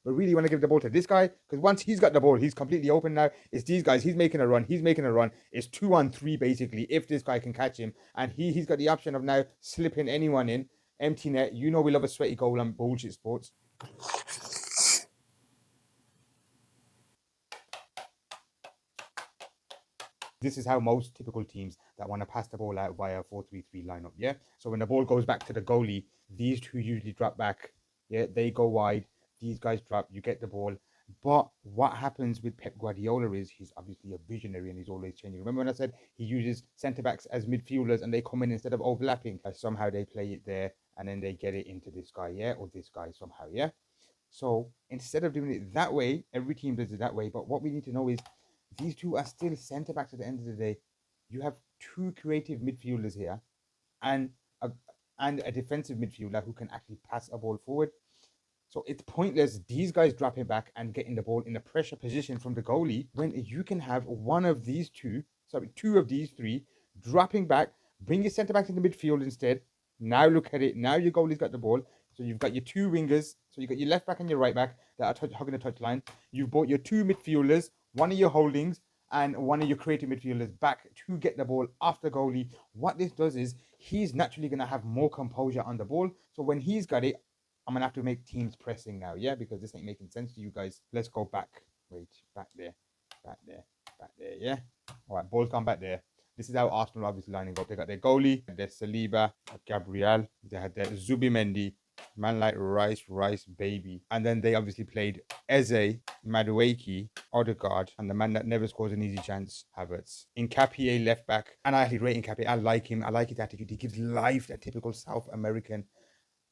but really you want to give the ball to this guy, because once he's got the ball, he's completely open now. It's these guys. He's making a run. It's 2-on-3 basically, if this guy can catch him. And he's got the option of now slipping anyone in. Empty net. You know we love a sweaty goal on Bullshit Sports. This is how most typical teams that want to pass the ball out via a 4-3-3 lineup, yeah? So when the ball goes back to the goalie, these two usually drop back, yeah? They go wide, these guys drop, you get the ball. But what happens with Pep Guardiola is he's obviously a visionary and he's always changing. Remember when I said he uses centre-backs as midfielders and they come in instead of overlapping? Somehow they play it there and then they get it into this guy, yeah? Or this guy somehow, yeah? So instead of doing it that way, every team does it that way. But what we need to know is these two are still centre backs at the end of the day. You have two creative midfielders here and a defensive midfielder who can actually pass a ball forward. So it's pointless these guys dropping back and getting the ball in a pressure position from the goalie when you can have two of these three dropping back, bring your centre back in the midfield instead. Now look at it. Now your goalie's got the ball. So you've got your two wingers. So you've got your left back and your right back that are hugging the touchline. You've brought your two midfielders, one of your holdings, and one of your creative midfielders back to get the ball off the goalie. What this does is he's naturally going to have more composure on the ball. So when he's got it, I'm going to have to make teams pressing now, yeah? Because this ain't making sense to you guys. Let's go back. Wait, back there, yeah? All right, ball's gone back there. This is how Arsenal obviously lining up. They got their goalie, their Saliba, Gabriel, they had their Zubimendi, man like Rice Baby. And then they obviously played Eze, Madueke, Odegaard, and the man that never scores an easy chance, Havertz. Nketiah left back. And I actually rate Nketiah. I like him. I like his attitude. He gives life, that typical South American.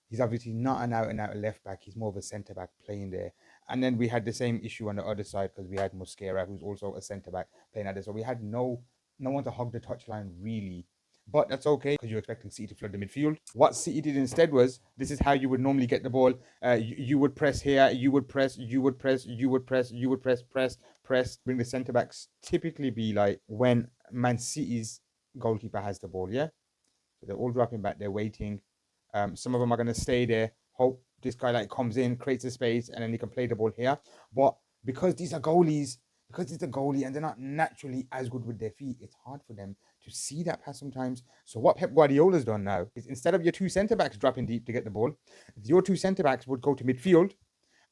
He's obviously not an out-and-out left back. He's more of a centre-back playing there. And then we had the same issue on the other side because we had Mosquera, who's also a centre-back playing at there. So we had no one to hog the touchline, really. But that's okay because you're expecting City to flood the midfield. What City did instead was, this is how you would normally get the ball. You would press here, you would press, press. Bring the centre-backs. Typically be like when Man City's goalkeeper has the ball, yeah? So they're all dropping back, they're waiting. Some of them are going to stay there, hope this guy like comes in, creates a space, and then he can play the ball here. But because these are goalies, because it's a goalie and they're not naturally as good with their feet, it's hard for them to see that pass sometimes. So what Pep Guardiola's done now is, instead of your two centre-backs dropping deep to get the ball, your two centre-backs would go to midfield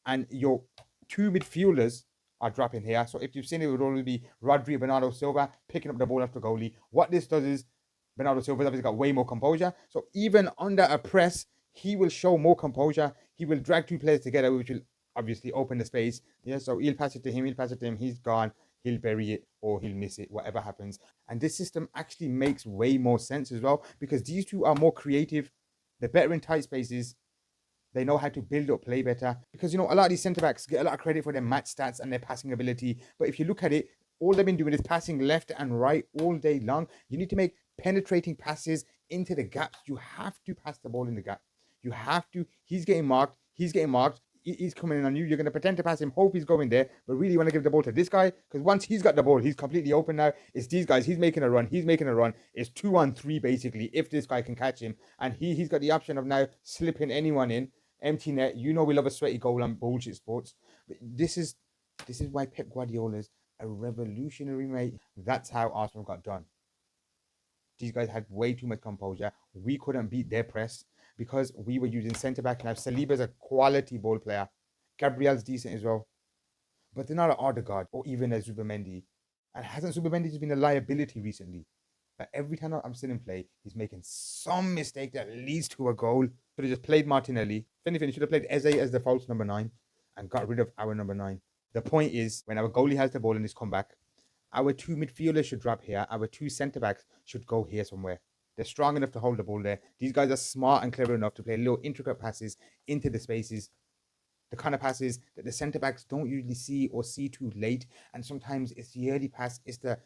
and your two midfielders are dropping here. So if you've seen it, would only be Rodri, Bernardo Silva picking up the ball after goalie. What this does is, Bernardo Silva's obviously got way more composure. So even under a press, he will show more composure. He will drag two players together, which will obviously open the space. Yeah, so he'll pass it to him, he's gone, he'll bury it or he'll miss it, whatever happens. And this system actually makes way more sense as well because these two are more creative. They're better in tight spaces. They know how to build up play better. Because, a lot of these centre-backs get a lot of credit for their match stats and their passing ability. But if you look at it, all they've been doing is passing left and right all day long. You need to make penetrating passes into the gaps. You have to pass the ball in the gap. You have to. He's getting marked. He's coming in on you. You're going to pretend to pass him, hope he's going there. But really you want to give the ball to this guy because once he's got the ball, he's completely open now. It's these guys. He's making a run. It's 2-on-3 basically, if this guy can catch him. And he's got the option of now slipping anyone in. Empty net. We love a sweaty goal on Bullshit Sports. But this is why Pep Guardiola's a revolutionary, mate. That's how Arsenal got done. These guys had way too much composure. We couldn't beat their press because we were using centre-back. Now, Saliba's a quality ball player. Gabriel's decent as well. But they're not an Odegaard or even a Zubimendi. And hasn't Zubimendi just been a liability recently? Like every time I'm seeing him play, he's making some mistake that leads to a goal. Should have just played Martinelli. If anything, he should have played Eze as the false number 9 and got rid of our number 9. The point is, when our goalie has the ball in his comeback, our two midfielders should drop here. Our two centre-backs should go here somewhere. They're strong enough to hold the ball there. These guys are smart and clever enough to play little intricate passes into the spaces. The kind of passes that the centre-backs don't usually see or see too late. And sometimes it's the early pass. It's the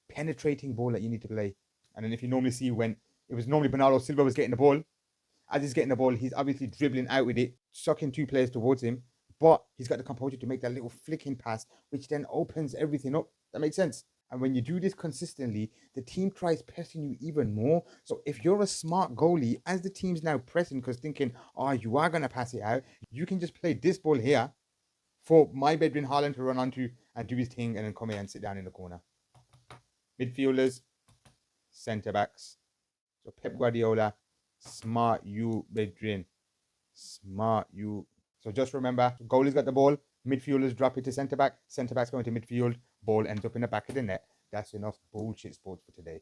penetrating ball that you need to play. And then if you normally see when it was normally Bernardo Silva was getting the ball, as he's getting the ball, he's obviously dribbling out with it, sucking two players towards him. But he's got the composure to make that little flicking pass, which then opens everything up. That makes sense. And when you do this consistently, the team tries pressing you even more. So if you're a smart goalie, as the team's now pressing because thinking, you are going to pass it out, you can just play this ball here for my bedroom Haaland to run onto and do his thing and then come in and sit down in the corner. Midfielders, centre backs. So Pep Guardiola, smart you, bedroom. Smart you. So just remember, goalie's got the ball, midfielders drop it to centre back's going to midfield, ball ends up in the back of the net. That's enough bullshit sports for today.